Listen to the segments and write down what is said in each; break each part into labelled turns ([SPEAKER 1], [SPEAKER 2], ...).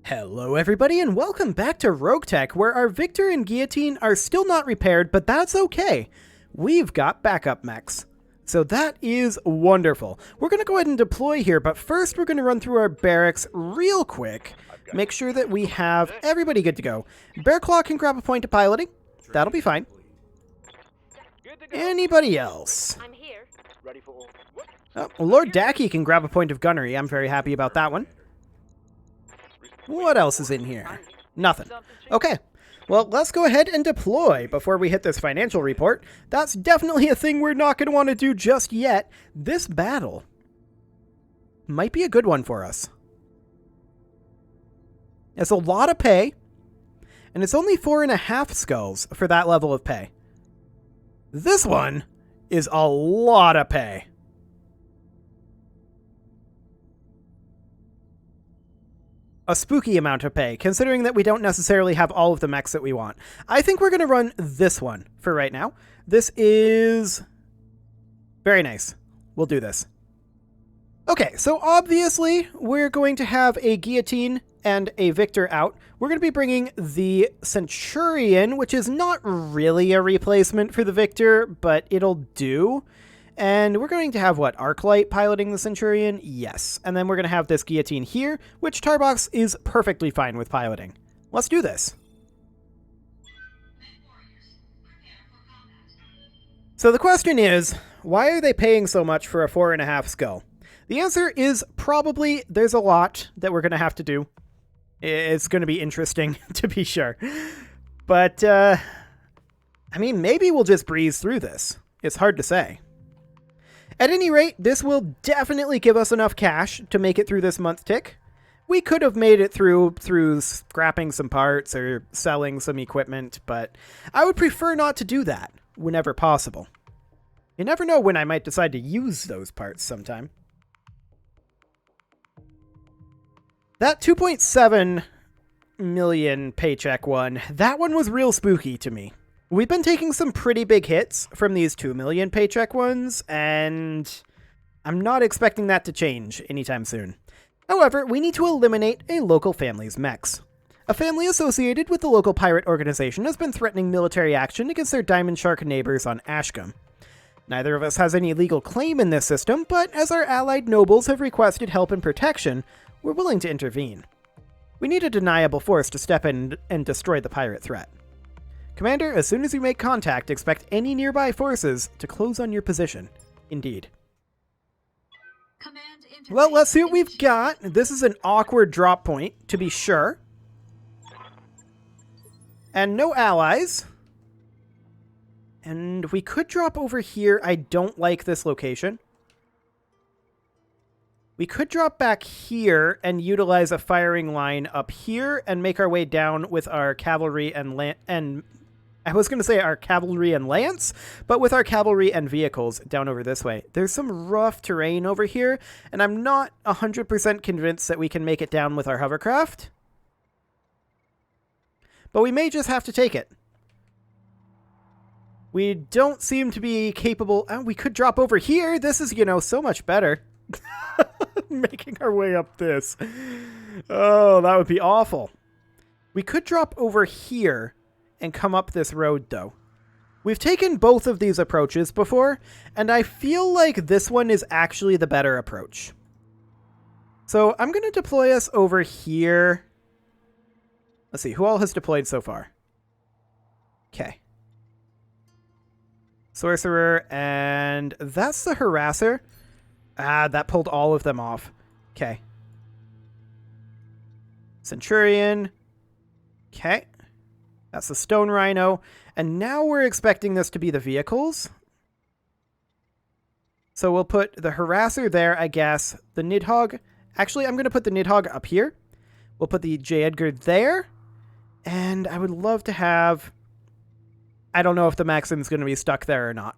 [SPEAKER 1] Hello everybody and welcome back to RogueTech, where our Victor and Guillotine are still not repaired, but that's okay. We've got backup mechs. So that is wonderful. We're going to go ahead and deploy here, but first we're going to run through our barracks real quick, make sure that we have everybody good to go. Bearclaw can grab a point of piloting. That'll be fine. Anybody else?
[SPEAKER 2] I'm here.
[SPEAKER 3] Ready for all.
[SPEAKER 1] Oh, Lord Dacky can grab a point of gunnery. I'm very happy about that one. What else is in here? Nothing. Okay. Well, let's go ahead and deploy before we hit this financial report. That's definitely a thing we're not going to want to do just yet. This battle might be a good one for us. It's a lot of pay, and it's only 4.5 skulls for that level of pay. This one is a lot of pay. A spooky amount of pay, considering that we don't necessarily have all of the mechs that we want. I think we're going to run this one for right now. This is very nice. We'll do this. Okay, so obviously we're going to have a Guillotine and a Victor out. We're going to be bringing the Centurion, which is not really a replacement for the Victor, but it'll do. And we're going to have, what, Arclight piloting the Centurion? Yes. And then we're going to have this Guillotine here, which Tarbox is perfectly fine with piloting. Let's do this. So the question is, why are they paying so much for a 4.5 skull? The answer is probably there's a lot that we're going to have to do. It's going to be interesting, to be sure. But, I mean, maybe we'll just breeze through this. It's hard to say. At any rate, this will definitely give us enough cash to make it through this month tick. We could have made it through scrapping some parts or selling some equipment, but I would prefer not to do that whenever possible. You never know when I might decide to use those parts sometime. That 2.7 million paycheck one, that one was real spooky to me. We've been taking some pretty big hits from these 2 million paycheck ones, and I'm not expecting that to change anytime soon. However, we need to eliminate a local family's mechs. A family associated with the local pirate organization has been threatening military action against their Diamond Shark neighbors on Ashcombe. Neither of us has any legal claim in this system, but as our allied nobles have requested help and protection, we're willing to intervene. We need a deniable force to step in and destroy the pirate threat. Commander, as soon as you make contact, expect any nearby forces to close on your position. Indeed. Well, let's see what we've got. This is an awkward drop point, to be sure. And no allies. And we could drop over here. I don't like this location. We could drop back here and utilize a firing line up here and make our way down with our cavalry and I was going to say our cavalry and lance, but with our cavalry and vehicles down over this way. There's some rough terrain over here, and I'm not 100% convinced that we can make it down with our hovercraft. But we may just have to take it. We don't seem to be capable... Oh, we could drop over here. This is, you know, so much better. Making our way up this. Oh, that would be awful. We could drop over here and come up this road, though. We've taken both of these approaches before, and I feel like this one is actually the better approach. So I'm going to deploy us over here. Let's see, who all has deployed so far? Okay. Sorcerer, and that's the Harasser. Ah, that pulled all of them off. Okay. Centurion. Okay. That's the Stone Rhino. And now we're expecting this to be the vehicles. So we'll put the Harasser there, I guess. The Nidhogg. Actually, I'm going to put the Nidhogg up here. We'll put the J. Edgar there. And I would love to have... I don't know if the Maxim's going to be stuck there or not.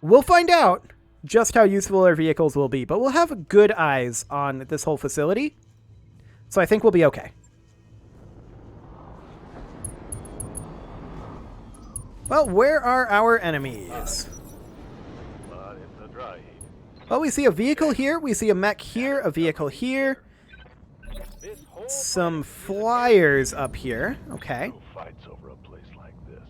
[SPEAKER 1] We'll find out just how useful our vehicles will be. But we'll have good eyes on this whole facility. So I think we'll be okay. Well, where are our enemies? Well, we see a vehicle here, we see a mech here, a vehicle here. some flyers up here. Okay.
[SPEAKER 2] No fights over a place like this.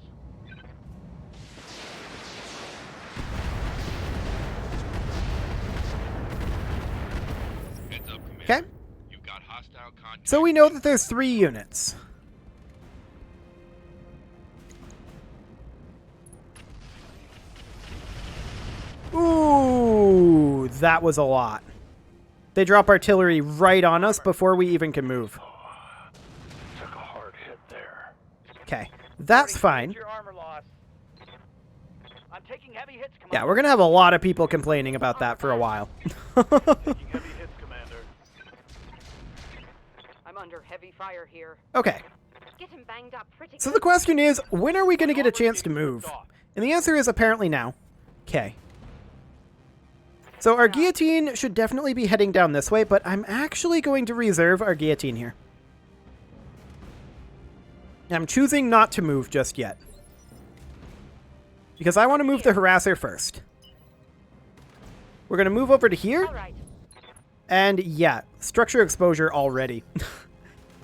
[SPEAKER 3] Heads up, Commander.
[SPEAKER 1] Okay.
[SPEAKER 3] You've got hostile contact.
[SPEAKER 1] So we know that there's 3 units. Ooh, that was a lot. They drop artillery right on us before we even can move.
[SPEAKER 2] Took a hard hit there.
[SPEAKER 1] Okay, that's fine.
[SPEAKER 4] Your armor loss. I'm taking heavy hits, Commander.
[SPEAKER 1] Yeah, we're gonna have a lot of people complaining about that for a while.
[SPEAKER 2] Taking heavy hits, Commander.
[SPEAKER 4] I'm under heavy fire here.
[SPEAKER 1] Okay,
[SPEAKER 5] Getting banged up pretty
[SPEAKER 1] so
[SPEAKER 5] good.
[SPEAKER 1] the question is, when are we gonna get a chance to move? And the answer is apparently now. Okay. So our guillotine should definitely be heading down this way, but I'm actually going to reserve our guillotine here. I'm choosing not to move just yet, because I want to move the harasser first. We're going to move over to here.
[SPEAKER 5] All right.
[SPEAKER 1] And yeah, structure exposure already.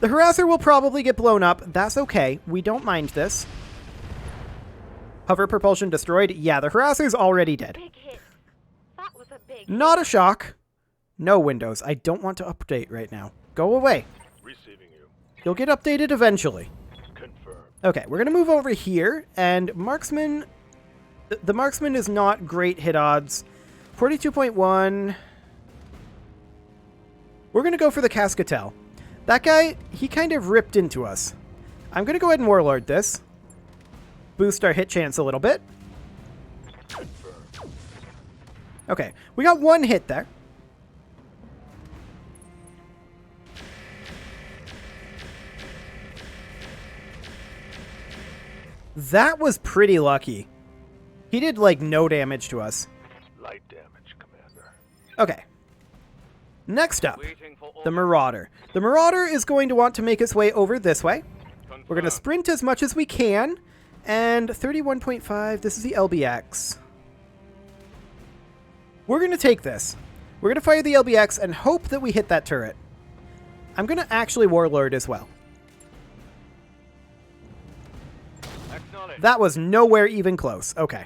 [SPEAKER 1] The harasser will probably get blown up. That's okay. We don't mind this. Hover propulsion destroyed. Yeah, the harasser's already dead.
[SPEAKER 5] Big hit. That was a big
[SPEAKER 1] Not a shock. No, Windows. I don't want to update right now. Go away.
[SPEAKER 2] Receiving you.
[SPEAKER 1] You'll get updated eventually.
[SPEAKER 2] Confirmed.
[SPEAKER 1] Okay, we're going to move over here, and Marksman... The Marksman is not great hit odds. 42.1. We're going to go for the Cascatel. That guy, he kind of ripped into us. I'm going to go ahead and Warlord this. Boost our hit chance a little bit.
[SPEAKER 2] Confirmed.
[SPEAKER 1] Okay, we got 1 hit there. That was pretty lucky. He did, like, no damage to us.
[SPEAKER 2] Light damage, Commander.
[SPEAKER 1] Okay. Next up,
[SPEAKER 4] Waiting for
[SPEAKER 1] the Marauder. The Marauder is going to want to make its way over this way. We're going to sprint as much as we can. And 31.5, this is the LBX. We're going to take this. We're going to fire the LBX and hope that we hit that turret. I'm going to actually Warlord as well.
[SPEAKER 4] Acknowledge.
[SPEAKER 1] That was nowhere even close. Okay.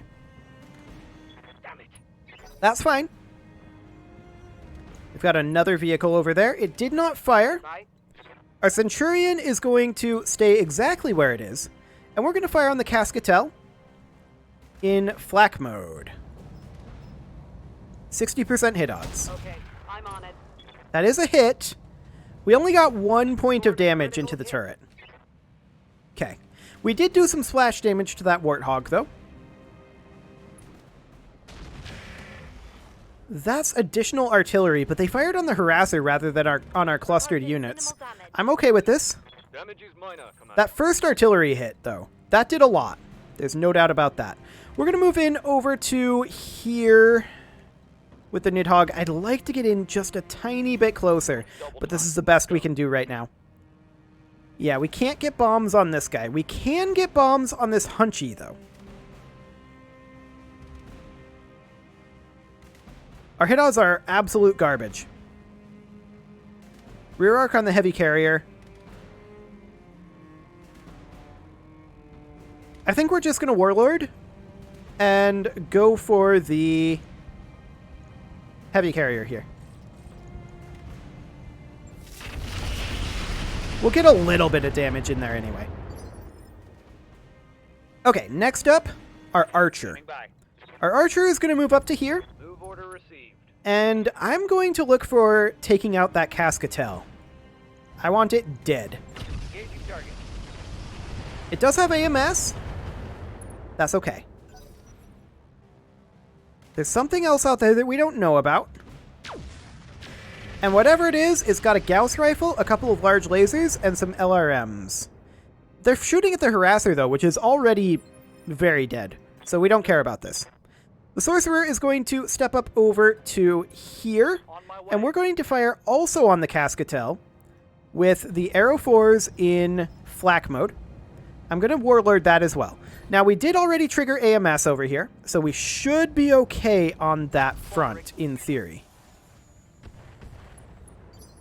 [SPEAKER 4] Damn it.
[SPEAKER 1] That's fine. We've got another vehicle over there. It did not fire.
[SPEAKER 4] Right?
[SPEAKER 1] Our Centurion is going to stay exactly where it is. And we're going to fire on the Cascatel in flak mode. 60% hit odds.
[SPEAKER 4] Okay, I'm on it.
[SPEAKER 1] That is a hit. We only got 1 point of damage into the turret. Okay. We did do some splash damage to that Warthog, though. That's additional artillery, but they fired on the harasser rather than on our clustered units. I'm okay with this.
[SPEAKER 4] Damage is minor, Commander.
[SPEAKER 1] That first artillery hit, though, that did a lot. There's no doubt about that. We're going to move in over to here with the Nidhogg. I'd like to get in just a tiny bit closer, but this is the best we can do right now. Yeah, we can't get bombs on this guy. We can get bombs on this Hunchy, though. Our hit odds are absolute garbage. Rear arc on the heavy carrier. I think we're just going to Warlord and go for the heavy carrier here. We'll get a little bit of damage in there anyway. Okay, next up, our Archer.
[SPEAKER 4] Standing by.
[SPEAKER 1] Our Archer is going to move up to here,
[SPEAKER 4] Move order received.
[SPEAKER 1] and I'm going to look for taking out that Cascatel. I want it dead.
[SPEAKER 4] Engaging target.
[SPEAKER 1] It does have AMS. That's okay. There's something else out there that we don't know about. And whatever it is, it's got a Gauss rifle, a couple of large lasers, and some LRMs. They're shooting at the harasser, though, which is already very dead. So we don't care about this. The Sorcerer is going to step up over to here.
[SPEAKER 4] On my way.
[SPEAKER 1] And we're going to fire also on the Cascatel with the Arrow 4s in flak mode. I'm going to Warlord that as well. Now, we did already trigger AMS over here, so we should be okay on that front, in theory.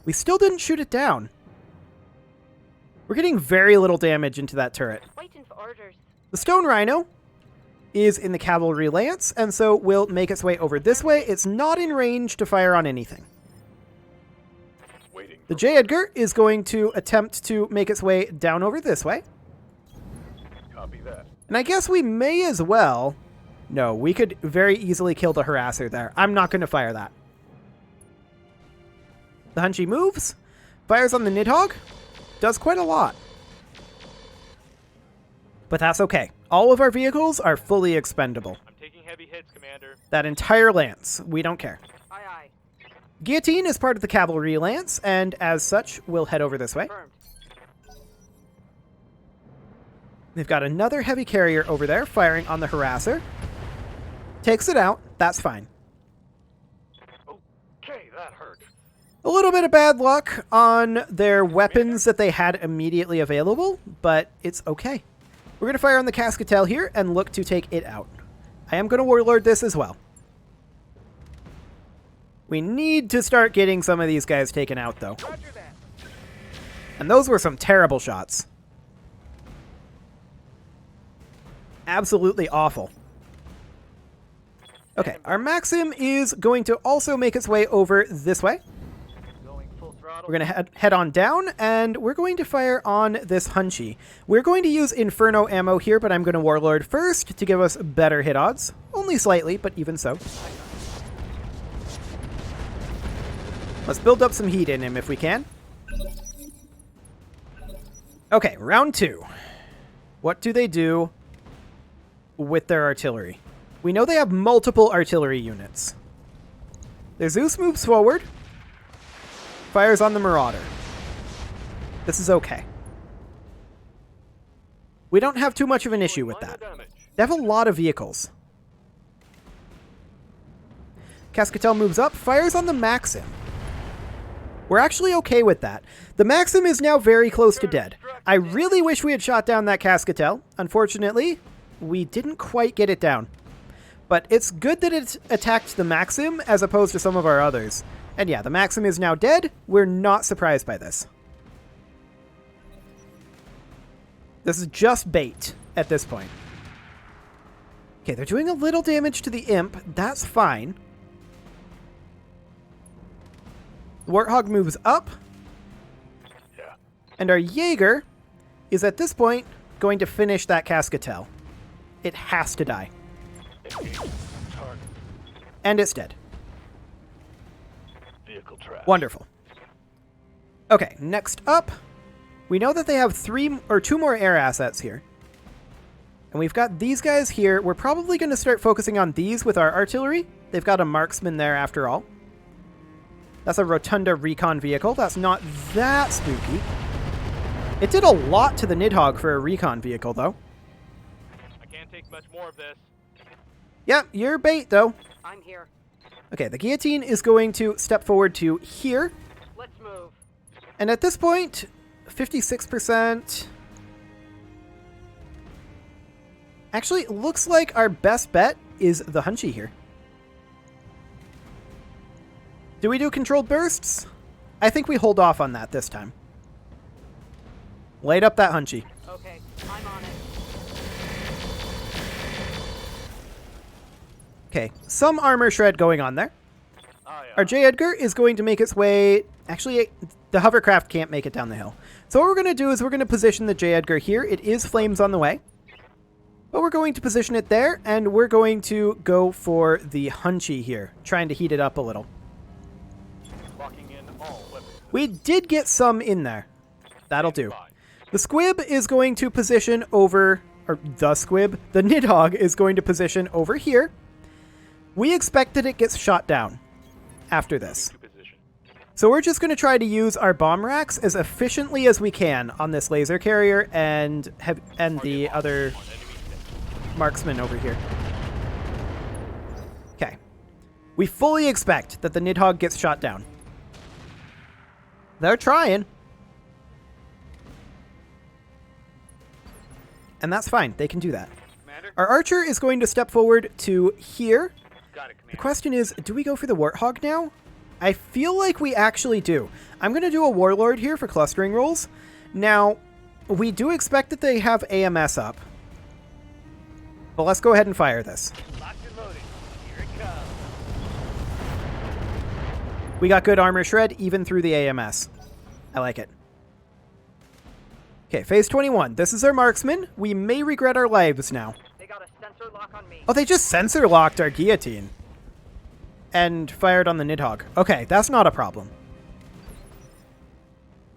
[SPEAKER 1] We still didn't shoot it down. We're getting very little damage into that turret.
[SPEAKER 5] Waiting for orders.
[SPEAKER 1] The Stone Rhino is in the Cavalry Lance, and so will make its way over this way. It's not in range to fire on anything.
[SPEAKER 2] Waiting.
[SPEAKER 1] The J. Edgar is going to attempt to make its way down over this way.
[SPEAKER 2] Copy that.
[SPEAKER 1] And I guess we may as well... No, we could very easily kill the Harasser there. I'm not going to fire that. The Hunchy moves, fires on the Nidhogg, does quite a lot. But that's okay. All of our vehicles are fully expendable.
[SPEAKER 4] I'm taking heavy hits, Commander.
[SPEAKER 1] That entire lance, we don't care.
[SPEAKER 4] Aye, aye.
[SPEAKER 1] Guillotine is part of the Cavalry Lance, and as such, we'll head over this way.
[SPEAKER 4] Confirmed.
[SPEAKER 1] They've got another heavy carrier over there firing on the Harasser. Takes it out. That's fine.
[SPEAKER 2] Okay, that hurt.
[SPEAKER 1] A little bit of bad luck on their weapons that they had immediately available, but it's okay. We're going to fire on the Cascatel here and look to take it out. I am going to Warlord this as well. We need to start getting some of these guys taken out, though.
[SPEAKER 4] Roger that.
[SPEAKER 1] And those were some terrible shots. Absolutely awful. Okay, our Maxim is going to also make its way over this way.
[SPEAKER 4] Going full throttle.
[SPEAKER 1] We're going to head on down, and we're going to fire on this Hunchy. We're going to use Inferno ammo here, but I'm going to Warlord first to give us better hit odds. Only slightly, but even so. Let's build up some heat in him if we can. Okay, round 2. What do they do with their artillery? We know they have multiple artillery units. Their Zeus moves forward, fires on the Marauder. This is okay. We don't have too much of an issue with that. They have a lot of vehicles. Cascatel moves up, fires on the Maxim. We're actually okay with that. The Maxim is now very close to dead. I really wish we had shot down that Cascatel. Unfortunately, we didn't quite get it down. But it's good that it attacked the Maxim as opposed to some of our others. And yeah, the Maxim is now dead. We're not surprised by this. This is just bait at this point. Okay, they're doing a little damage to the Imp. That's fine. The Warthog moves up.
[SPEAKER 2] Yeah.
[SPEAKER 1] And our Jaeger is at this point going to finish that Cascatel. It has to die.
[SPEAKER 2] Engage. Target.
[SPEAKER 1] And it's dead.
[SPEAKER 2] Vehicle trash.
[SPEAKER 1] Wonderful. Okay, next up, we know that they have 2 more air assets here. And we've got these guys here. We're probably going to start focusing on these with our artillery. They've got a marksman there after all. That's a Rotunda recon vehicle. That's not that spooky. It did a lot to the Nidhogg for a recon vehicle, though.
[SPEAKER 4] I can't take much more of this.
[SPEAKER 1] Yeah, you're bait, though.
[SPEAKER 4] I'm here.
[SPEAKER 1] Okay, the Guillotine is going to step forward to here.
[SPEAKER 4] Let's move.
[SPEAKER 1] And at this point, 56%. Actually, it looks like our best bet is the Hunchy here. Do we do controlled bursts? I think we hold off on that this time. Light up that Hunchy.
[SPEAKER 4] Okay, I'm on it.
[SPEAKER 1] Okay, some armor shred going on there.
[SPEAKER 2] Aye,
[SPEAKER 1] Our J. Edgar is going to make its way... Actually, the hovercraft can't make it down the hill. So what we're going to do is we're going to position the J. Edgar here. It is flames on the way. But we're going to position it there, and we're going to go for the Hunchy here, trying to heat it up a little.
[SPEAKER 2] Locking in all weapons.
[SPEAKER 1] We did get some in there. That'll do. The Squib is going to position over... Or the Squib. The Nidhogg is going to position over here. We expect that it gets shot down after this. So we're just going to try to use our bomb racks as efficiently as we can on this laser carrier and the other marksman over here. Okay. We fully expect that the Nidhogg gets shot down. They're trying. And that's fine. They can do that.
[SPEAKER 4] Commander?
[SPEAKER 1] Our archer is going to step forward to here.
[SPEAKER 4] Got it,
[SPEAKER 1] The
[SPEAKER 4] Commander.
[SPEAKER 1] question is, do we go for the Warthog now? I feel like we actually do. I'm going to do a Warlord here for clustering rolls. Now, we do expect that they have AMS up. But let's go ahead and fire this.
[SPEAKER 4] Locked and loaded. Here it comes.
[SPEAKER 1] We got good armor shred even through the AMS. I like it. Okay, phase 21. This is our marksman. We may regret our lives now.
[SPEAKER 4] They got a sensor lock on me.
[SPEAKER 1] Oh, they just sensor locked our guillotine. And fired on the Nidhogg. Okay, that's not a problem.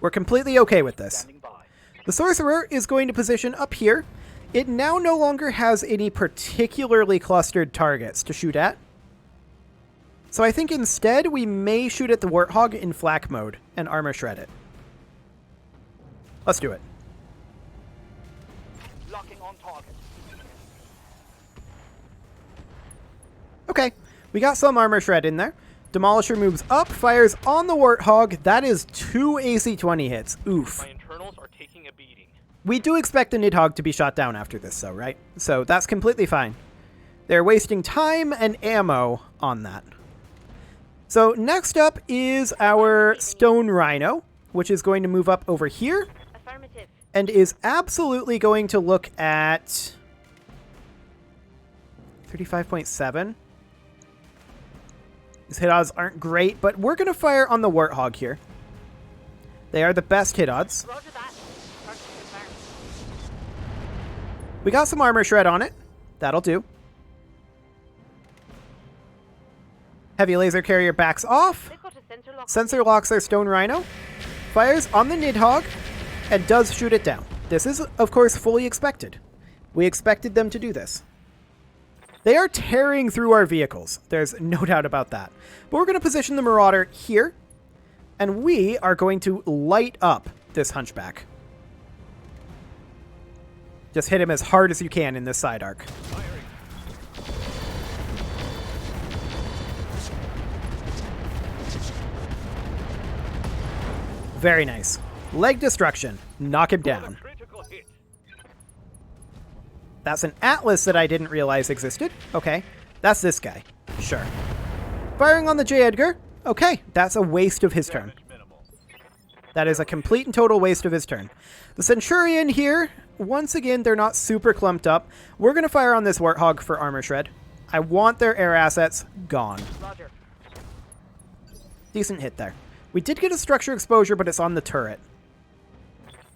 [SPEAKER 1] We're completely okay with this.
[SPEAKER 4] Standing by.
[SPEAKER 1] The sorcerer is going to position up here. It now no longer has any particularly clustered targets to shoot at. So I think instead we may shoot at the Warthog in flak mode and armor shred it. Let's do it.
[SPEAKER 4] Locking on target.
[SPEAKER 1] Okay, we got some armor shred in there. Demolisher moves up, fires on the Warthog. That is 2 AC-20 hits. Oof.
[SPEAKER 2] My internals are taking a beating.
[SPEAKER 1] We do expect the Nidhogg to be shot down after this, though, right? So that's completely fine. They're wasting time and ammo on that. So next up is our Stone Rhino, which is going to move up over here
[SPEAKER 5] Affirmative.
[SPEAKER 1] and is absolutely going to look at 35.7. These hit odds aren't great, but we're going to fire on the Warthog here. They are the best hit odds.
[SPEAKER 5] Roger that. Target confirmed.
[SPEAKER 1] We got some armor shred on it. That'll do. Heavy laser carrier backs off.
[SPEAKER 5] They've got a sensor lock.
[SPEAKER 1] Sensor locks our Stone Rhino. Fires on the Nidhogg and does shoot it down. This is, of course, fully expected. We expected them to do this. They are tearing through our vehicles. There's no doubt about that. But we're going to position the Marauder here. And we are going to light up this Hunchback. Just hit him as hard as you can in this side arc. Very nice. Leg destruction. Knock him down.
[SPEAKER 4] Critical hit.
[SPEAKER 1] That's an Atlas that I didn't realize existed. Okay. That's this guy. Sure. Firing on the J. Edgar. Okay. That's a waste of his turn.
[SPEAKER 2] Minimal.
[SPEAKER 1] That is a complete and total waste of his turn. The Centurion here, once again, they're not super clumped up. We're going to fire on this Warthog for armor shred. I want their air assets gone.
[SPEAKER 4] Roger.
[SPEAKER 1] Decent hit there. We did get a structure exposure, but it's on the turret.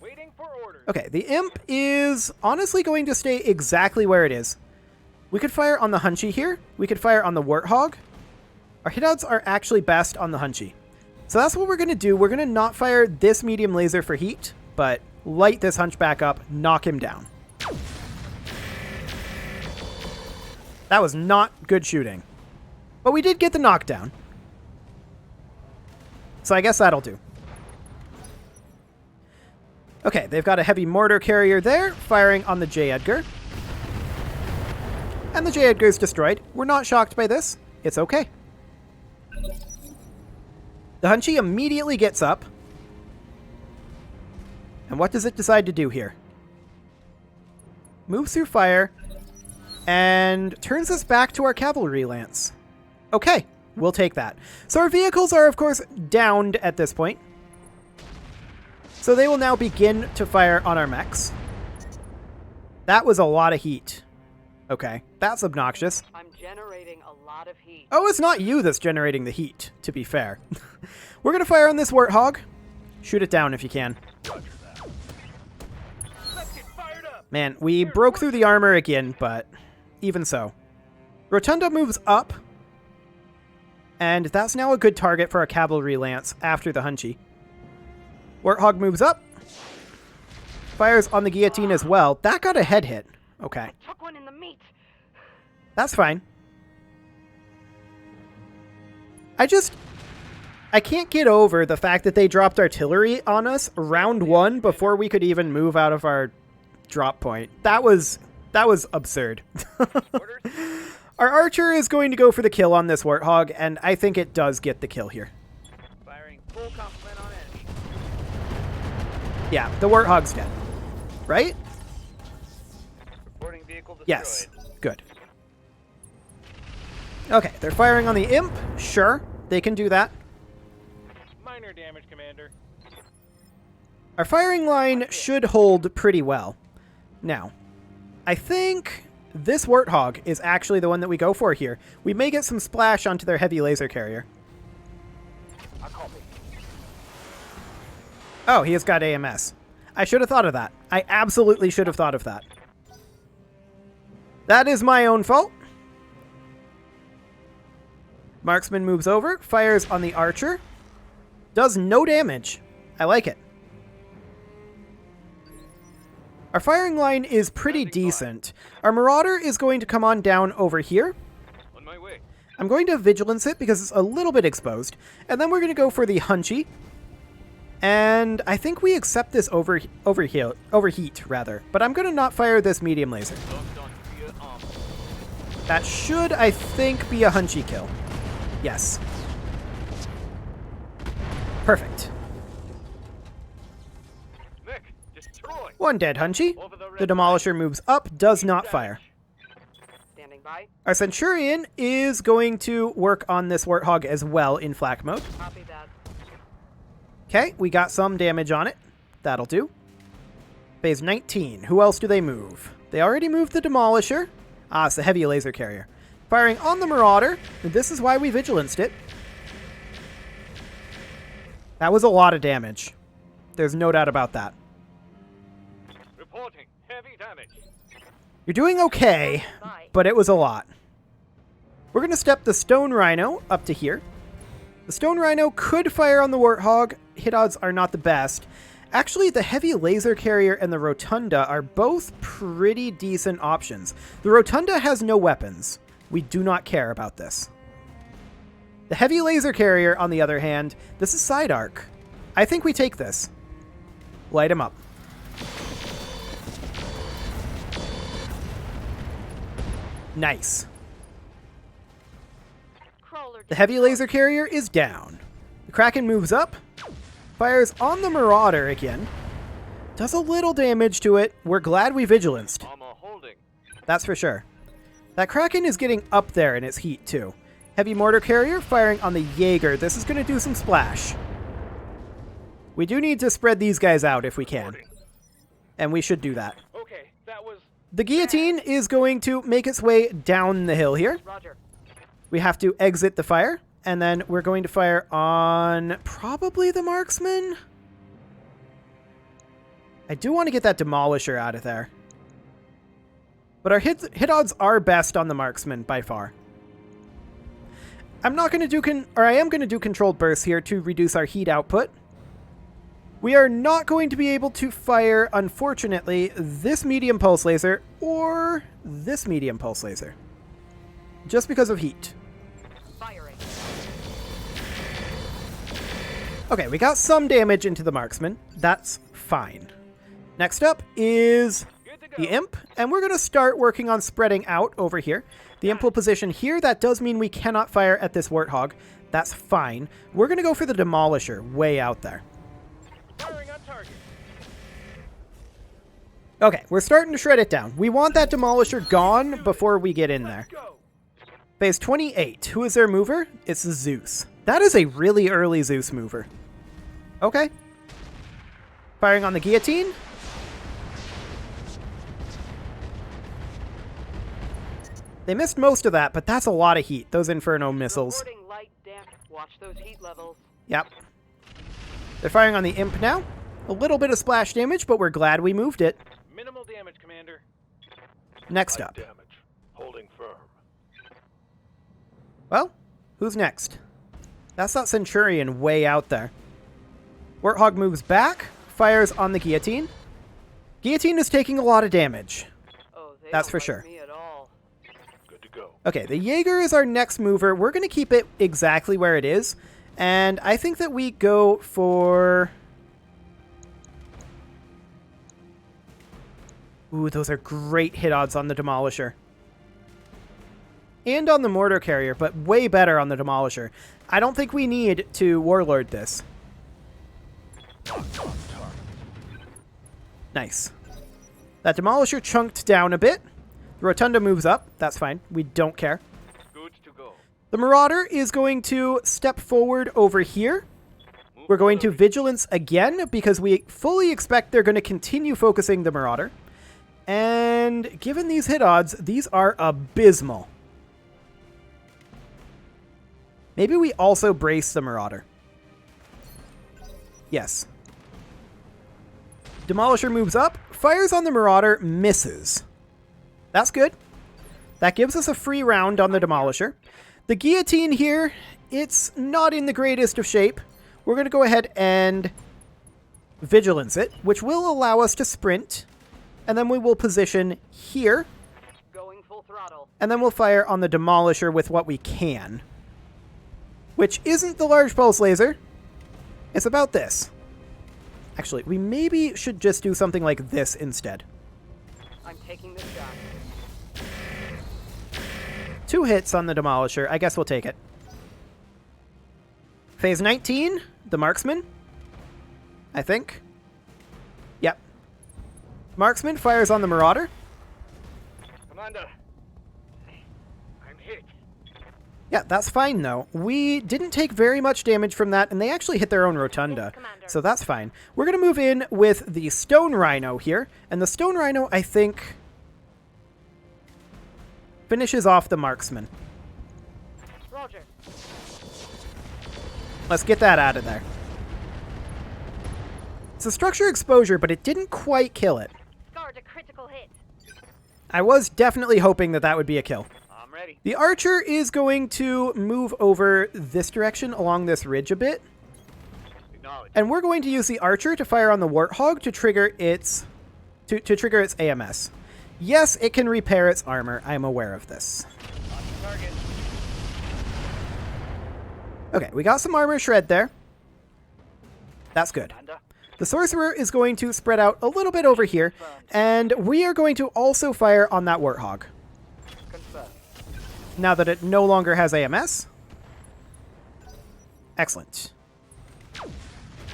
[SPEAKER 4] Waiting for orders.
[SPEAKER 1] Okay, the Imp is honestly going to stay exactly where it is. We could fire on the Hunchy here. We could fire on the Warthog. Our hit odds are actually best on the Hunchy. So that's what we're going to do. We're going to not fire this medium laser for heat, but light this Hunchback up, knock him down. That was not good shooting. But we did get the knockdown. So I guess that'll do. Okay, they've got a heavy mortar carrier there, firing on the J. Edgar. And the J. Edgar is destroyed. We're not shocked by this. It's okay. The Hunchy immediately gets up. And what does it decide to do here? Moves through fire and turns us back to our cavalry lance. Okay, we'll take that. So our vehicles are, of course, downed at this point. So they will now begin to fire on our mechs. That was a lot of heat. Okay, that's obnoxious.
[SPEAKER 4] I'm generating a lot of heat.
[SPEAKER 1] Oh, it's not you that's generating the heat, to be fair. We're going to fire on this Warthog. Shoot it down if you can.
[SPEAKER 4] Let's get fired up.
[SPEAKER 1] Man, we broke through the armor again, but even so. Rotunda moves up. And that's now a good target for a cavalry lance after the Hunchy. Warthog moves up. Fires on the guillotine as well. That got a head hit. Okay.
[SPEAKER 5] Took one in the meat.
[SPEAKER 1] That's fine. I can't get over the fact that they dropped artillery on us round one before we could even move out of our drop point. That was absurd.
[SPEAKER 4] Orders.
[SPEAKER 1] Our archer is going to go for the kill on this Warthog, and I think it does get the kill here.
[SPEAKER 4] Firing full complement on edge.
[SPEAKER 1] Yeah, the Warthog's dead. Right?
[SPEAKER 4] Reporting vehicle destroyed.
[SPEAKER 1] Yes. Good. Okay, they're firing on the Imp. Sure, they can do that.
[SPEAKER 2] Minor damage, Commander.
[SPEAKER 1] Our firing line should hold pretty well. Now, I think this Warthog is actually the one that we go for here. We may get some splash onto their heavy laser carrier.
[SPEAKER 4] I copy.
[SPEAKER 1] Oh, he has got AMS. I should have thought of that. I absolutely should have thought of that. That is my own fault. Marksman moves over, fires on the archer. Does no damage. I like it. Our firing line is pretty decent. Our Marauder is going to come on down over here.
[SPEAKER 2] On my way.
[SPEAKER 1] I'm going to Vigilance it because it's a little bit exposed. And then we're going to go for the Hunchy. And I think we accept this overheat, rather. But I'm going to not fire this medium laser. That should, I think, be a Hunchy kill. Yes. Perfect.
[SPEAKER 2] Nick, destroy.
[SPEAKER 1] One dead Hunchy. The Demolisher moves up, does not fire.
[SPEAKER 5] Standing by.
[SPEAKER 1] Our Centurion is going to work on this Warthog as well in flak mode.
[SPEAKER 5] Copy that.
[SPEAKER 1] Okay, we got some damage on it. That'll do. Phase 19. Who else do they move? They already moved the Demolisher. Ah, it's the heavy laser carrier. Firing on the Marauder. This is why we Vigilanced it. That was a lot of damage. There's no doubt about that.
[SPEAKER 2] Reporting heavy damage.
[SPEAKER 1] You're doing okay, but it was a lot. We're going to step the Stone Rhino up to here. The Stone Rhino could fire on the Warthog. Hit odds are not the best. Actually, the heavy laser carrier and the Rotunda are both pretty decent options. The Rotunda has no weapons. We do not care about this. The heavy laser carrier, on the other hand, this is side arc. I think we take this. Light him up. Nice. The heavy laser carrier is down. The Kraken moves up, fires on the Marauder again, does a little damage to it. We're glad we Vigilanced.
[SPEAKER 2] Armor holding.
[SPEAKER 1] That's for sure. That Kraken is getting up there in its heat too. Heavy mortar carrier firing on the Jaeger. This is going to do some splash. We do need to spread these guys out if we can. And we should do that.
[SPEAKER 2] Okay, that was.
[SPEAKER 1] The Guillotine is going to make its way down the hill here.
[SPEAKER 5] Roger.
[SPEAKER 1] We have to exit the fire. And then we're going to fire on probably the Marksman. I do want to get that Demolisher out of there. But our hit odds are best on the Marksman by far. I'm not going to do I am going to do controlled bursts here to reduce our heat output. We are not going to be able to fire, unfortunately, this medium pulse laser or this medium pulse laser. Just because of heat.
[SPEAKER 5] Firing.
[SPEAKER 1] Okay, we got some damage into the Marksman. That's fine. Next up is the Imp, and we're going to start working on spreading out over here. The Imp will position here. That does mean we cannot fire at this Warthog. That's fine. We're going to go for the Demolisher way out there.
[SPEAKER 2] Firing on target.
[SPEAKER 1] Okay, we're starting to shred it down. We want that Demolisher gone before we get in there.
[SPEAKER 2] Go.
[SPEAKER 1] Phase 28. Who is their mover? It's Zeus. That is a really early Zeus mover. Okay. Firing on the Guillotine. They missed most of that, but that's a lot of heat. Those Inferno missiles.
[SPEAKER 5] Reporting light damp. Watch those heat levels.
[SPEAKER 1] Yep. They're firing on the Imp now. A little bit of splash damage, but we're glad we moved it.
[SPEAKER 2] Minimal damage, Commander.
[SPEAKER 1] Next up.
[SPEAKER 3] Damage. Holding firm.
[SPEAKER 1] Well, who's next? That's that Centurion way out there. Warthog moves back, fires on the Guillotine. Guillotine is taking a lot of damage.
[SPEAKER 5] Oh, they
[SPEAKER 1] That's
[SPEAKER 5] don't
[SPEAKER 1] for
[SPEAKER 5] like
[SPEAKER 1] sure.
[SPEAKER 5] me at all.
[SPEAKER 3] Good to go.
[SPEAKER 1] Okay, the Jaeger is our next mover. We're going to keep it exactly where it is. And I think that we go for... Ooh, those are great hit odds on the Demolisher. And on the Mortar Carrier, but way better on the Demolisher. I don't think we need to Warlord this. Nice. That Demolisher chunked down a bit. The Rotunda moves up. That's fine. We don't care.
[SPEAKER 2] Good to go.
[SPEAKER 1] The Marauder is going to step forward over here. We're going to Vigilance again because we fully expect they're going to continue focusing the Marauder. And given these hit odds, these are abysmal. Maybe we also brace the Marauder. Yes. Demolisher moves up, fires on the Marauder, misses. That's good. That gives us a free round on the Demolisher. The Guillotine here, it's not in the greatest of shape. We're going to go ahead and Vigilance it, which will allow us to sprint. And then we will position here.
[SPEAKER 5] Going full throttle.
[SPEAKER 1] And then we'll fire on the Demolisher with what we can. Which isn't the large pulse laser. It's about this. Actually, we maybe should just do something like this instead.
[SPEAKER 5] I'm taking this shot.
[SPEAKER 1] 2 hits on the Demolisher. I guess we'll take it. Phase 19, the Marksman. I think. Yep. Marksman fires on the Marauder.
[SPEAKER 2] Commander, I'm hit.
[SPEAKER 1] Yeah, that's fine, though. We didn't take very much damage from that, and they actually hit their own Rotunda. So that's fine. We're going to move in with the Stone Rhino here. And the Stone Rhino, I think, finishes off the Marksman.
[SPEAKER 5] Roger.
[SPEAKER 1] Let's get that out of there. It's a structure exposure, but it didn't quite kill it.
[SPEAKER 5] Scarred a critical hit.
[SPEAKER 1] I was definitely hoping that that would be a kill.
[SPEAKER 2] I'm ready.
[SPEAKER 1] The Archer is going to move over this direction along this ridge a bit.
[SPEAKER 2] Acknowledge.
[SPEAKER 1] And we're going to use the Archer to fire on the Warthog to trigger its to trigger its AMS. Yes, it can repair its armor. I'm aware of this.
[SPEAKER 2] On target.
[SPEAKER 1] Okay, we got some armor shred there. That's good.
[SPEAKER 2] Commander.
[SPEAKER 1] The Sorcerer is going to spread out a little bit over here, and we are going to also fire on that Warthog.
[SPEAKER 2] Confirmed.
[SPEAKER 1] Now that it no longer has AMS. Excellent.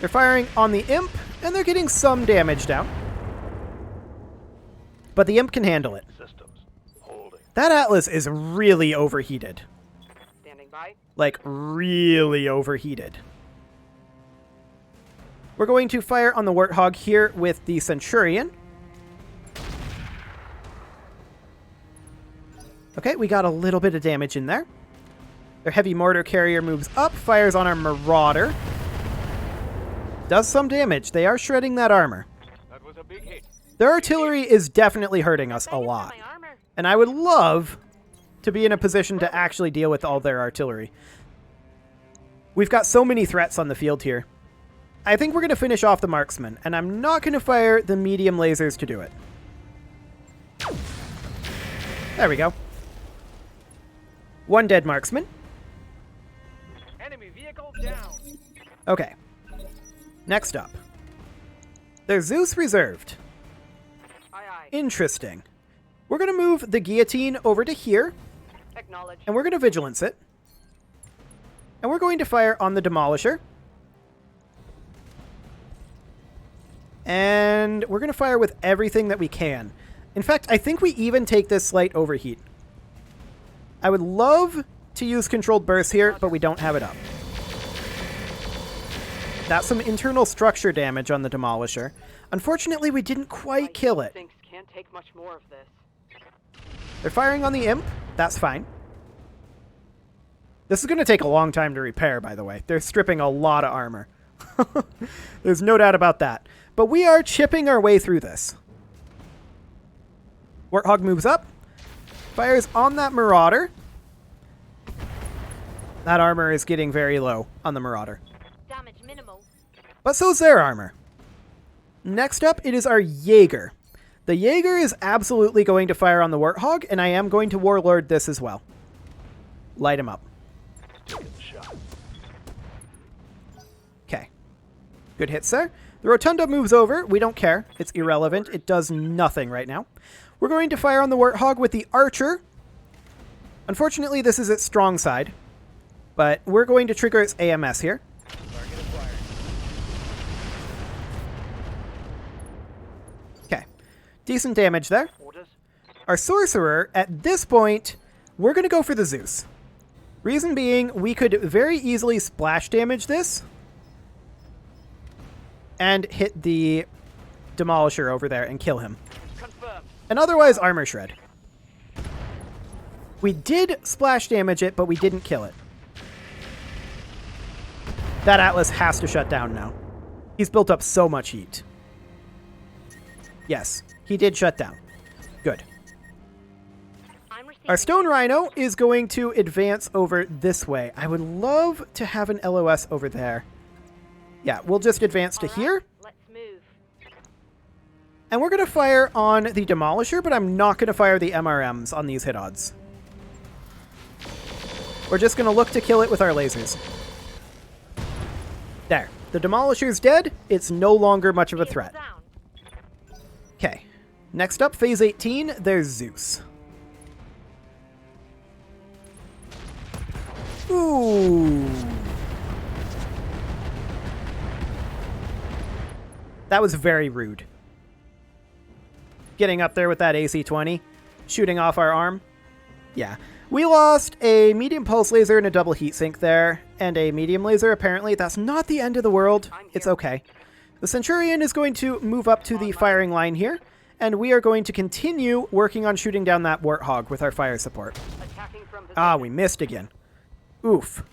[SPEAKER 1] They're firing on the Imp, and they're getting some damage down. But the Imp can handle it.
[SPEAKER 3] Systems. Holding.
[SPEAKER 1] That Atlas is really overheated.
[SPEAKER 5] Standing by.
[SPEAKER 1] Like, really overheated. We're going to fire on the Warthog here with the Centurion. Okay, we got a little bit of damage in there. Their heavy mortar carrier moves up, fires on our Marauder. Does some damage. They are shredding that armor.
[SPEAKER 2] That was a big hit.
[SPEAKER 1] Their artillery is definitely hurting us a lot. And I would love to be in a position to actually deal with all their artillery. We've got so many threats on the field here. I think we're going to finish off the Marksman, and I'm not going to fire the medium lasers to do it. There we go. 1 dead Marksman.
[SPEAKER 2] Enemy vehicle down.
[SPEAKER 1] Okay. Next up. There's Zeus reserved.
[SPEAKER 5] Aye, aye.
[SPEAKER 1] Interesting. We're going to move the Guillotine over to here,
[SPEAKER 5] Acknowledge.
[SPEAKER 1] and we're going to Vigilance it. And we're going to fire on the Demolisher. And we're going to fire with everything that we can. In fact, I think we even take this slight overheat. I would love to use controlled burst here, but we don't have it up. That's some internal structure damage on the Demolisher. Unfortunately, we didn't quite kill it.
[SPEAKER 5] Things can't take much more of this.
[SPEAKER 1] They're firing on the Imp. That's fine. This is going to take a long time to repair, by the way. They're stripping a lot of armor. There's no doubt about that. But we are chipping our way through this. Warthog moves up. Fires on that Marauder. That armor is getting very low on the Marauder.
[SPEAKER 5] Damage minimal.
[SPEAKER 1] But so's their armor. Next up, it is our Jaeger. The Jaeger is absolutely going to fire on the Warthog, and I am going to Warlord this as well. Light him up.
[SPEAKER 3] Taking the shot.
[SPEAKER 1] Okay. Good hits there. The Rotunda moves over. We don't care. It's irrelevant. It does nothing right now. We're going to fire on the Warthog with the Archer. Unfortunately, this is its strong side. But we're going to trigger its AMS here.
[SPEAKER 2] Target acquired.
[SPEAKER 1] Okay. Decent damage there.
[SPEAKER 2] Orders.
[SPEAKER 1] Our Sorcerer, at this point, we're going to go for the Zeus. Reason being, we could very easily splash damage this. and hit the Demolisher over there and kill him.
[SPEAKER 4] Confirmed.
[SPEAKER 1] And otherwise armor shred. We did splash damage it, but we didn't kill it. That Atlas has to shut down now. He's built up so much heat. Yes, he did shut down. Good.
[SPEAKER 5] I'm receiving.
[SPEAKER 1] Our Stone Rhino is going to advance over this way. I would love to have an LOS over there. Yeah, we'll just advance to
[SPEAKER 5] All right,
[SPEAKER 1] here.
[SPEAKER 5] let's move.
[SPEAKER 1] And we're going to fire on the Demolisher, but I'm not going to fire the MRMs on these hit odds. We're just going to look to kill it with our lasers. There. The Demolisher's dead. It's no longer much of a threat.
[SPEAKER 5] Down.
[SPEAKER 1] Okay. Next up, Phase 18, there's Zeus. Ooh. That was very rude. Getting up there with that AC-20, shooting off our arm. Yeah. We lost a medium pulse laser and a double heatsink there, and a medium laser apparently. That's not the end of the world. It's okay. The Centurion is going to move up to the firing line here, and we are going to continue working on shooting down that Warthog with our fire support.
[SPEAKER 4] Attacking from position.
[SPEAKER 1] Ah, we missed again. Oof.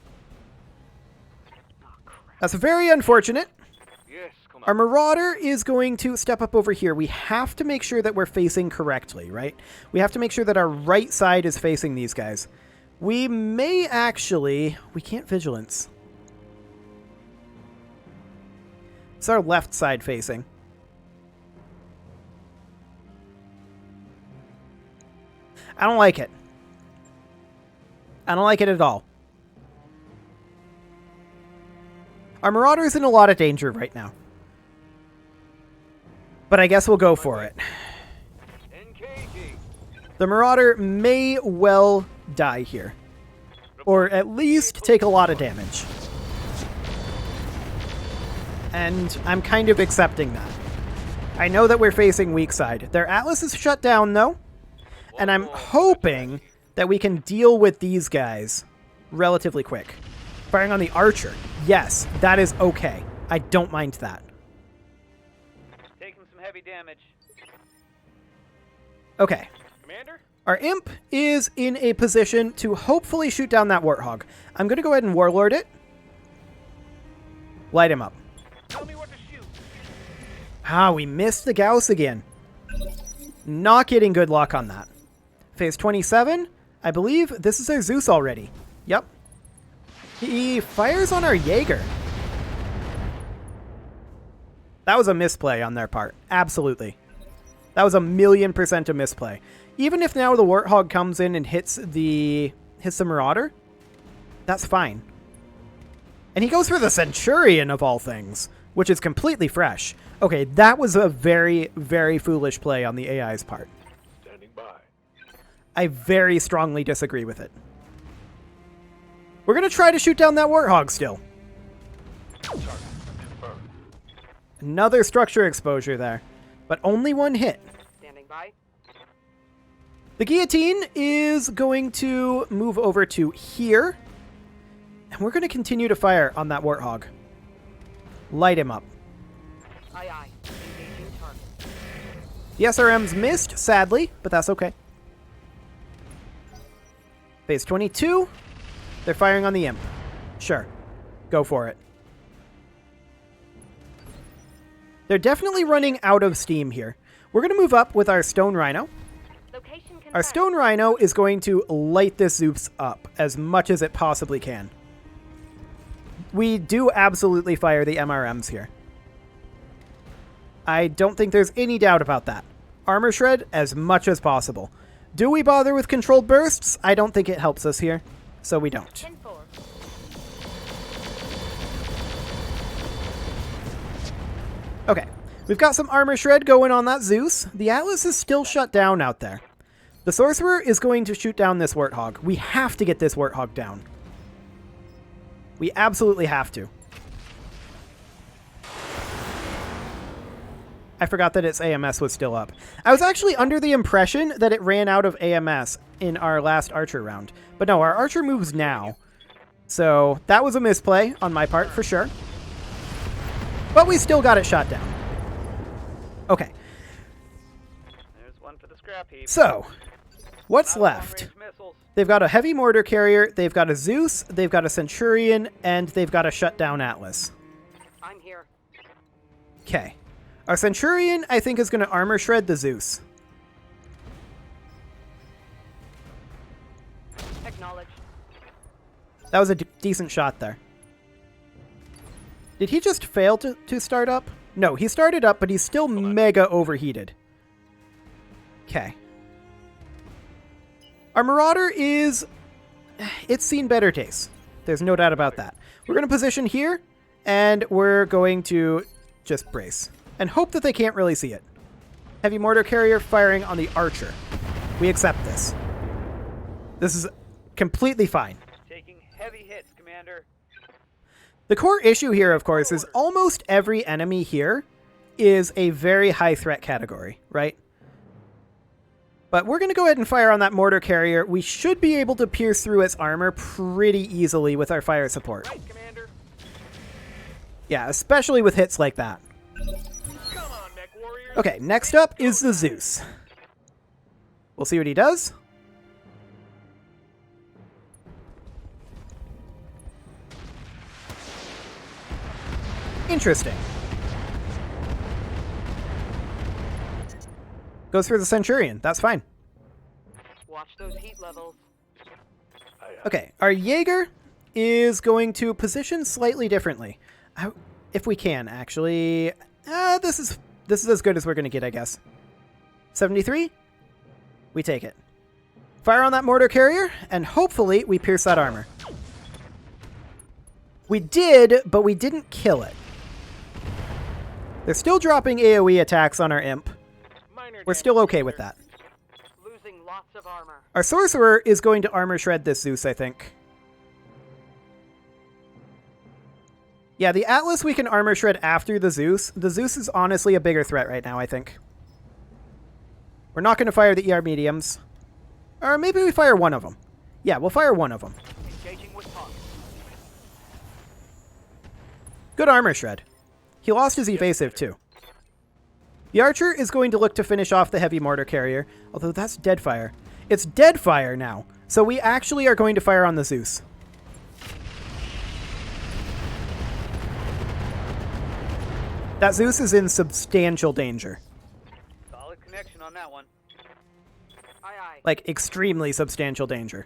[SPEAKER 1] That's very unfortunate.
[SPEAKER 2] Yes, come on.
[SPEAKER 1] Our Marauder is going to step up over here. We have to make sure that we're facing correctly, right? We have to make sure that our right side is facing these guys. We may actually... We can't Vigilance. It's our left side facing. I don't like it. I don't like it at all. Our Marauder's in a lot of danger right now. But I guess we'll go for it.
[SPEAKER 2] NKG.
[SPEAKER 1] The Marauder may well die here. Or at least take a lot of damage. And I'm kind of accepting that. I know that we're facing weak side. Their Atlas is shut down, though. And I'm hoping that we can deal with these guys relatively quick. Firing on the Archer. Yes, that is okay. I don't mind that.
[SPEAKER 4] Taking some heavy damage.
[SPEAKER 1] Okay.
[SPEAKER 2] Commander?
[SPEAKER 1] Our Imp is in a position to hopefully shoot down that Warthog. I'm going to go ahead and Warlord it. Light him up.
[SPEAKER 2] Tell me what to shoot.
[SPEAKER 1] Ah, we missed the Gauss again. Not getting good luck on that. Phase 27. I believe this is our Zeus already. Yep. He fires on our Jaeger. That was a misplay on their part. Absolutely. That was 1,000,000% a misplay. Even if now the Warthog comes in and hits the Marauder, that's fine. And he goes for the Centurion of all things, which is completely fresh. Okay, that was a very, very foolish play on the AI's part.
[SPEAKER 3] Standing by.
[SPEAKER 1] I very strongly disagree with it. We're going to try to shoot down that Warthog still.
[SPEAKER 3] Target confirmed.
[SPEAKER 1] Another structure exposure there, but only one hit.
[SPEAKER 4] Standing by.
[SPEAKER 1] The Guillotine is going to move over to here, and we're going to continue to fire on that Warthog. Light him up.
[SPEAKER 4] Aye, aye. Engaging target.
[SPEAKER 1] The SRM's missed, sadly, but that's okay. Phase 22. They're firing on the Imp. Sure. Go for it. They're definitely running out of steam here. We're going to move up with our Stone Rhino.
[SPEAKER 5] Location confirmed.
[SPEAKER 1] Our Stone Rhino is going to light this Zeus up as much as it possibly can. We do absolutely fire the MRMs here. I don't think there's any doubt about that. Armor shred as much as possible. Do we bother with controlled bursts? I don't think it helps us here, so we don't.
[SPEAKER 5] 10-4.
[SPEAKER 1] Okay, we've got some armor shred going on that Zeus. The Atlas is still shut down out there. The Sorcerer is going to shoot down this Warthog. We have to get this Warthog down. We absolutely have to. I forgot that its AMS was still up. I was actually under the impression that it ran out of AMS in our last Archer round. But no, our Archer moves now. So that was a misplay on my part, for sure. But we still got it shot down. Okay,
[SPEAKER 4] There's one for the scrap heap.
[SPEAKER 1] so what's
[SPEAKER 4] Not
[SPEAKER 1] left?
[SPEAKER 4] long-range missiles.
[SPEAKER 1] They've got a heavy mortar carrier, they've got a Zeus, they've got a Centurion, and they've got a shutdown Atlas.
[SPEAKER 5] I'm here.
[SPEAKER 1] Okay. Our Centurion, I think, is going to armor shred the Zeus.
[SPEAKER 5] Acknowledged.
[SPEAKER 1] That was a decent shot there. Did he just fail to start up? No, he started up, but he's still mega overheated. Okay. Our Marauder is... It's seen better days. There's no doubt about that. We're going to position here, and we're going to just brace. And hope that they can't really see it. Heavy mortar carrier firing on the Archer. We accept this. This is completely fine.
[SPEAKER 4] Taking heavy hits, Commander.
[SPEAKER 1] The core issue here, of course, is almost every enemy here is a very high threat category, right? But we're going to go ahead and fire on that mortar carrier. We should be able to pierce through its armor pretty easily with our fire support.
[SPEAKER 4] Right, Commander.
[SPEAKER 1] Yeah, especially with hits like that.
[SPEAKER 4] Come on, mech warriors.
[SPEAKER 1] Okay, next up is the Zeus. We'll see what he does. Interesting. Goes for the Centurion. That's fine.
[SPEAKER 5] Watch those heat levels.
[SPEAKER 1] Okay, our Jaeger is going to position slightly differently. If we can, actually. This is as good as we're going to get, I guess. 73? We take it. Fire on that mortar carrier, and hopefully we pierce that armor. We did, but we didn't kill it. They're still dropping AoE attacks on our imp. We're still okay with that.
[SPEAKER 5] Losing lots of armor.
[SPEAKER 1] Our sorcerer is going to armor shred this Zeus, I think. Yeah, the Atlas we can armor shred after the Zeus. The Zeus is honestly a bigger threat right now, I think. We're not going to fire the ER mediums. Or maybe we fire one of them. Yeah, we'll fire one of them.
[SPEAKER 4] Engaging with target.
[SPEAKER 1] Good armor shred. He lost his evasive, too. The Archer is going to look to finish off the heavy mortar carrier, although that's dead fire. It's dead fire now, so we actually are going to fire on the Zeus. That Zeus is in substantial danger.
[SPEAKER 4] Solid connection on that one.
[SPEAKER 5] Aye, aye.
[SPEAKER 1] Like, extremely substantial danger.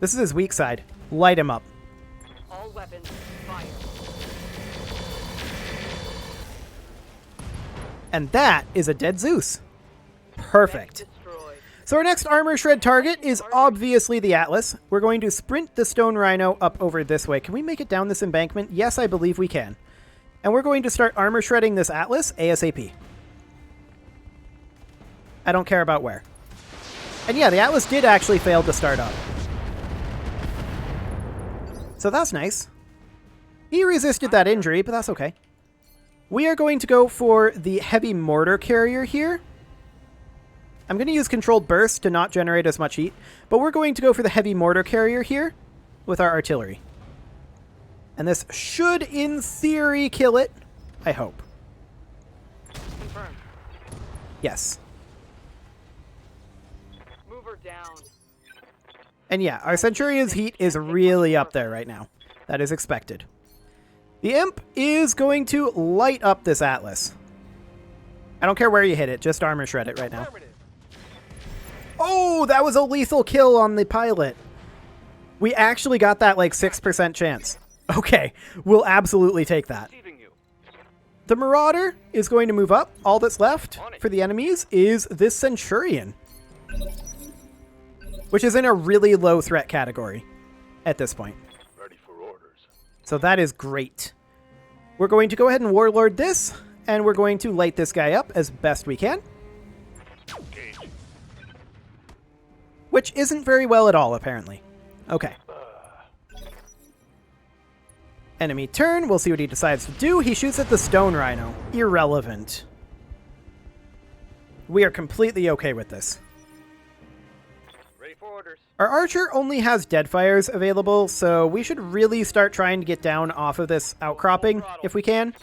[SPEAKER 1] This is his weak side. Light him up.
[SPEAKER 5] All weapons, fire.
[SPEAKER 1] And that is a dead Zeus. Perfect.
[SPEAKER 5] Destroyed.
[SPEAKER 1] So our next armor shred target is obviously the Atlas. We're going to sprint the Stone Rhino up over this way. Can we make it down this embankment? Yes, I believe we can. And we're going to start armor shredding this Atlas ASAP. I don't care about where. And yeah, the Atlas did actually fail to start up. So that's nice. He resisted that injury, but that's okay. We are going to go for the heavy mortar carrier here. I'm going to use controlled burst to not generate as much heat, but we're going to go for the heavy mortar carrier here with our artillery. And this should, in theory, kill it. I hope.
[SPEAKER 5] Confirmed.
[SPEAKER 1] Yes.
[SPEAKER 5] Move her down.
[SPEAKER 1] And yeah, our Centurion's heat is really up there right now. That is expected. The Imp is going to light up this Atlas. I don't care where you hit it, just armor shred it right now. Oh, that was a lethal kill on the pilot. We actually got that like 6% chance. Okay, we'll absolutely take that.
[SPEAKER 2] Receiving you.
[SPEAKER 1] The Marauder is going to move up. All that's left for the enemies is this Centurion, which is in a really low threat category at this point.
[SPEAKER 3] Ready for orders.
[SPEAKER 1] So that is great. We're going to go ahead and Warlord this, and we're going to light this guy up as best we can.
[SPEAKER 3] Engage.
[SPEAKER 1] Which isn't very well at all, apparently. Okay. Enemy turn. We'll see what he decides to do. He shoots at the Stone Rhino. Irrelevant. We are completely okay with this.
[SPEAKER 4] Ready for
[SPEAKER 5] orders.
[SPEAKER 1] Our archer only has deadfires available, so we should really start trying to get down off of this outcropping if we can.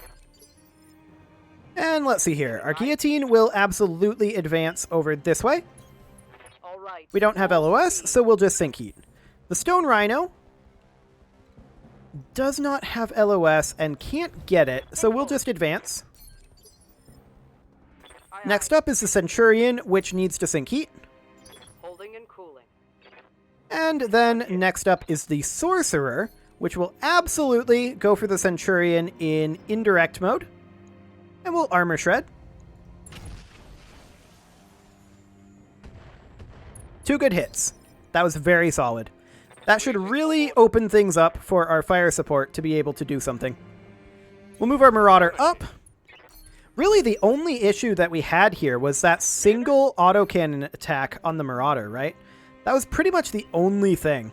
[SPEAKER 1] And let's see here. Our guillotine will absolutely advance over this way.
[SPEAKER 5] All right.
[SPEAKER 1] We don't have LOS, so we'll just sink heat. The stone rhino does not have LOS and can't get it, so we'll just advance.
[SPEAKER 5] Aye,
[SPEAKER 1] Next
[SPEAKER 5] aye.
[SPEAKER 1] up is the centurion, which needs to sink heat.
[SPEAKER 5] Holding and cooling.
[SPEAKER 1] And then next up is the sorcerer, which will absolutely go for the centurion in indirect mode. And we'll armor shred. 2 good hits. That was very solid. That should really open things up for our fire support to be able to do something. We'll move our marauder up. Really, the only issue that we had here was that single autocannon attack on the marauder, right? That was pretty much the only thing.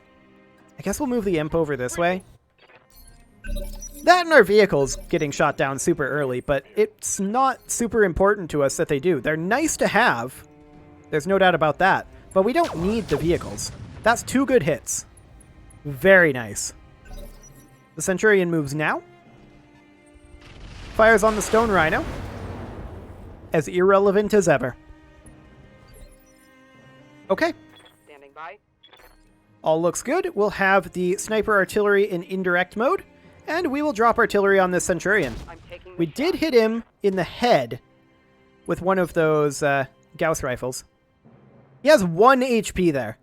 [SPEAKER 1] I guess we'll move the imp over this way. That and our vehicles getting shot down super early, but it's not super important to us that they do. They're nice to have. There's no doubt about that. But we don't need the vehicles. That's 2 good hits. Very nice. The Centurion moves now. Fires on the Stone Rhino. As irrelevant as ever. Okay.
[SPEAKER 5] Standing by.
[SPEAKER 1] All looks good. We'll have the Sniper Artillery in indirect mode. And we will drop artillery on this Centurion.
[SPEAKER 5] I'm taking the
[SPEAKER 1] We did
[SPEAKER 5] shot.
[SPEAKER 1] hit him in the head with one of those Gauss rifles. He has 1 HP there.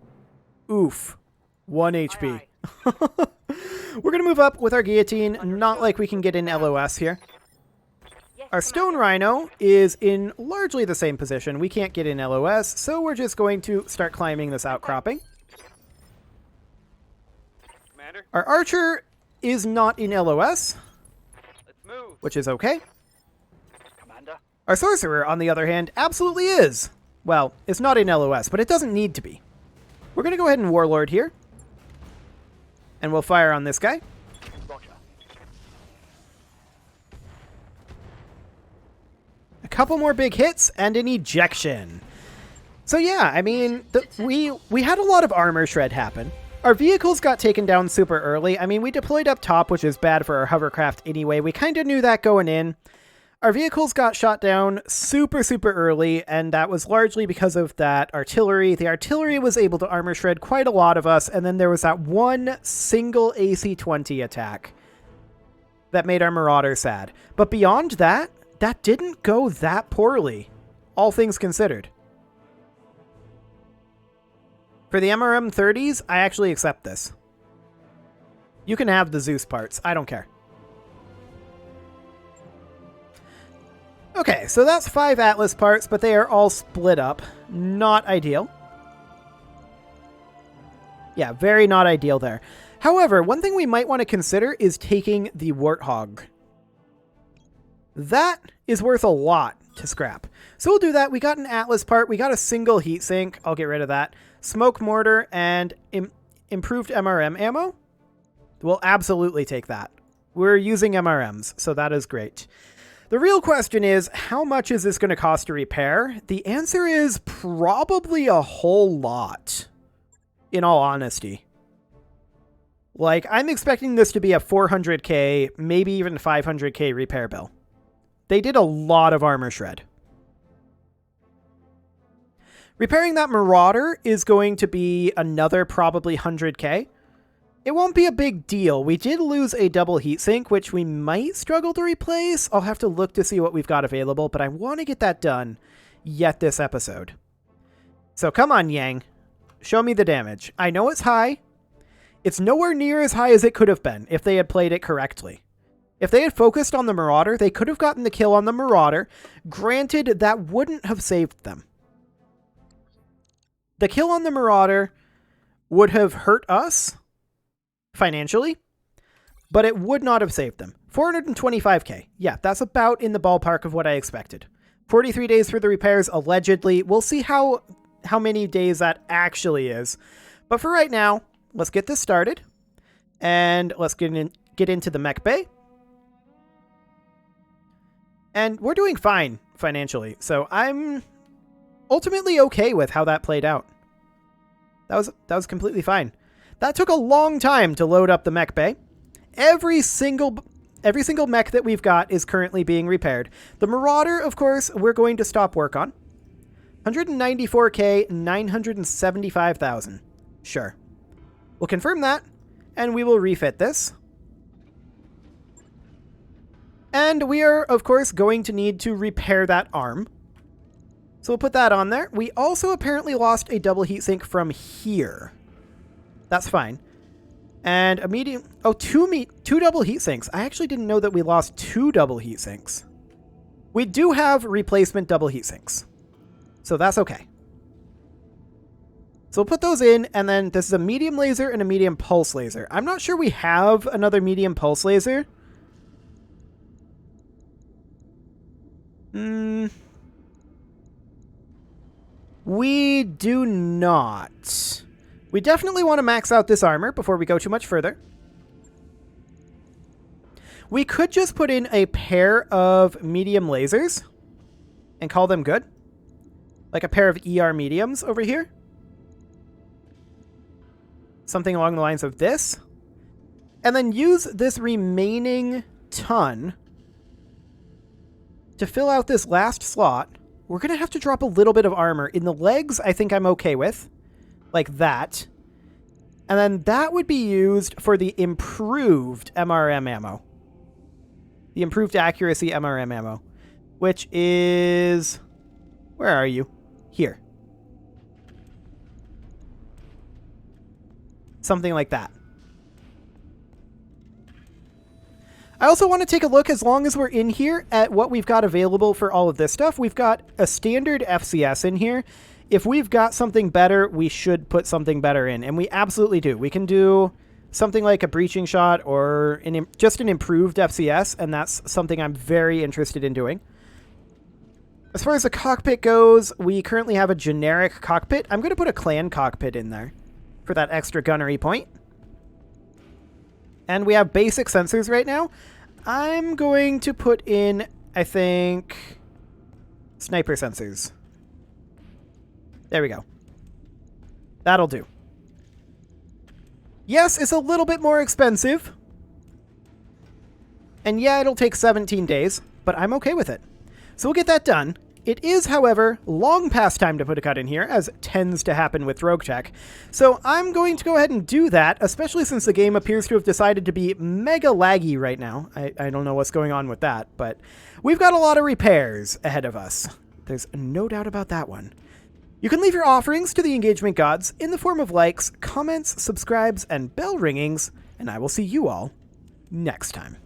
[SPEAKER 1] Oof. 1 HP.
[SPEAKER 5] Aye,
[SPEAKER 1] We're going to move up with our guillotine. Not like we can get in LOS here.
[SPEAKER 5] Yes,
[SPEAKER 1] Our Stone Rhino is in largely the same position. We can't get in LOS, so we're just going to start climbing this outcropping.
[SPEAKER 2] Commander,
[SPEAKER 1] Our Archer is not in LOS,
[SPEAKER 2] let's move.
[SPEAKER 1] which is okay.
[SPEAKER 5] Commander.
[SPEAKER 1] Our Sorcerer, on the other hand, absolutely is. Well, it's not in LOS, but it doesn't need to be. We're going to go ahead and Warlord here. And we'll fire on this guy.
[SPEAKER 5] Roger.
[SPEAKER 1] A couple more big hits and an ejection. So yeah, I mean, we had a lot of armor shred happen. Our vehicles got taken down super early. I mean, we deployed up top, which is bad for our hovercraft anyway. We kind of knew that going in. Our vehicles got shot down super early, and that was largely because of that artillery. The artillery was able to armor shred quite a lot of us, and then there was that one single AC-20 attack that made our Marauder sad. But beyond that, that didn't go that poorly, all things considered. For the MRM-30s, I actually accept this. You can have the Zeus parts. I don't care. Okay, so that's 5 Atlas parts, but they are all split up. Not ideal. Yeah, very not ideal there. However, one thing we might want to consider is taking the Warthog. That is worth a lot to scrap. So we'll do that. We got an Atlas part. We got a single heatsink. I'll get rid of that. Smoke mortar and improved MRM ammo. We'll absolutely take that. We're using MRMs, so that is great. The real question is, how much is this going to cost to repair? The answer is probably a whole lot, in all honesty. Like, I'm expecting this to be a 400k, maybe even 500k repair bill. They did a lot of armor shred. Repairing that Marauder is going to be another probably 100k. It won't be a big deal. We did lose a double heatsink, which we might struggle to replace. I'll have to look to see what we've got available, but I want to get that done yet this episode. So come on, Yang. Show me the damage. I know it's high. It's nowhere near as high as it could have been if they had played it correctly. If they had focused on the Marauder, they could have gotten the kill on the Marauder. Granted, that wouldn't have saved them. The kill on the Marauder would have hurt us financially, but it would not have saved them. 425k. Yeah, that's about in the ballpark of what I expected. 43 days for the repairs, allegedly. We'll see how many days that actually is. But for right now, let's get this started. And let's get into the mech bay. And we're doing fine financially, so I'm ultimately okay with how that played out. That was completely fine. That took a long time to load up the mech bay. Every single mech that we've got is currently being repaired. The Marauder, of course, we're going to stop work on. 194K, 975,000. Sure. We'll confirm that, and we will refit this. And we are, of course, going to need to repair that arm. So we'll put that on there. We also apparently lost a double heatsink from here. That's fine. And a medium... Oh, two double heatsinks. I actually didn't know that we lost 2 double heatsinks. We do have replacement double heatsinks. So that's okay. So we'll put those in, and then this is a medium laser and a medium pulse laser. I'm not sure we have another medium pulse laser. We do not. We definitely want to max out this armor before we go too much further. We could just put in a pair of medium lasers and call them good. Like a pair of ER mediums over here. Something along the lines of this. And then use this remaining ton to fill out this last slot. We're going to have to drop a little bit of armor. In the legs, I think I'm okay with. Like that. And then that would be used for the improved MRM ammo. The improved accuracy MRM ammo. Which is... Where are you? Here. Something like that. I also want to take a look, as long as we're in here, at what we've got available for all of this stuff. We've got a standard FCS in here. If we've got something better, we should put something better in. And we absolutely do. We can do something like a breaching shot or just an improved FCS, and that's something I'm very interested in doing. As far as the cockpit goes, we currently have a generic cockpit. I'm going to put a clan cockpit in there for that extra gunnery point. And we have basic sensors right now. I'm going to put in, I think, sniper sensors. There we go. That'll do. Yes, it's a little bit more expensive. And yeah, it'll take 17 days, but I'm okay with it. So we'll get that done. It is, however, long past time to put a cut in here, as tends to happen with RogueTech. So I'm going to go ahead and do that, especially since the game appears to have decided to be mega laggy right now. I don't know what's going on with that, but we've got a lot of repairs ahead of us. There's no doubt about that one. You can leave your offerings to the engagement gods in the form of likes, comments, subscribes, and bell ringings, and I will see you all next time.